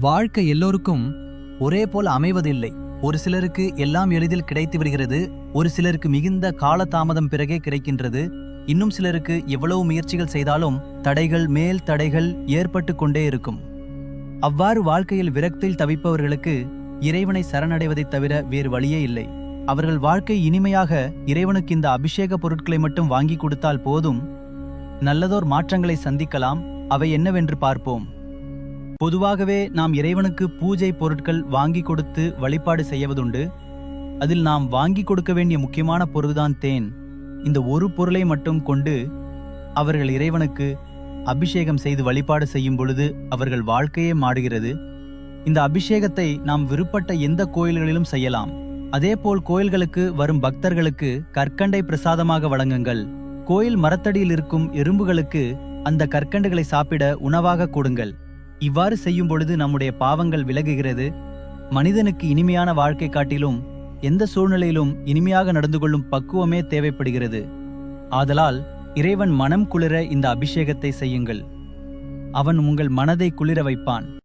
வாழ்க்கை எல்லோருக்கும் ஒரே போல அமைவதில்லை. ஒரு சிலருக்கு எல்லாம் எளிதில் கிடைத்து விடுகிறது, ஒரு சிலருக்கு மிகுந்த காலதாமதம் பிறகே கிடைக்கின்றது, இன்னும் சிலருக்கு எவ்வளவு முயற்சிகள் செய்தாலும் தடைகள் மேல் தடைகள் ஏற்பட்டு கொண்டே இருக்கும். அவ்வாறு வாழ்க்கையில் விரக்தியில் தவிப்பவர்களுக்கு இறைவனை சரணடைவதைத் தவிர வேறு வழியே இல்லை. அவர்கள் வாழ்க்கை இனிமையாக இறைவனுக்கு இந்த அபிஷேக பொருட்களை மட்டும் வாங்கி கொடுத்தால் போதும். நல்லதோர் மாற்றங்களை சந்திக்கலாம். அவை என்னவென்று பார்ப்போம். பொதுவாகவே நாம் இறைவனுக்கு பூஜை பொருட்கள் வாங்கி கொடுத்து வழிபாடு செய்வதுண்டு. அதில் நாம் வாங்கி கொடுக்க வேண்டிய முக்கியமான பொருள்தான் தேன். இந்த ஒரு பொருளை மட்டும் கொண்டு அவர்கள் இறைவனுக்கு அபிஷேகம் செய்து வழிபாடு செய்யும் பொழுது அவர்கள் வாழ்க்கையே மாறுகிறது. இந்த அபிஷேகத்தை நாம் விருப்பப்பட்ட எந்த கோயில்களிலும் செய்யலாம். அதேபோல் கோயில்களுக்கு வரும் பக்தர்களுக்கு கற்கண்டை பிரசாதமாக வழங்குங்கள். கோயில் மரத்தடியில் இருக்கும் எறும்புகளுக்கு அந்த கற்கண்டுகளை சாப்பிட உணவாக கொடுங்கள். இவ்வாறு செய்யும் பொழுது நம்முடைய பாவங்கள் விலகுகிறது. மனிதனுக்கு இனிமையான வாழ்க்கை காட்டிலும் எந்த சூழ்நிலையிலும் இனிமையாக நடந்து கொள்ளும் பக்குவமே தேவைப்படுகிறது. ஆதலால் இறைவன் மனம் குளிர இந்த அபிஷேகத்தை செய்யுங்கள். அவன் உங்கள் மனதை குளிர வைப்பான்.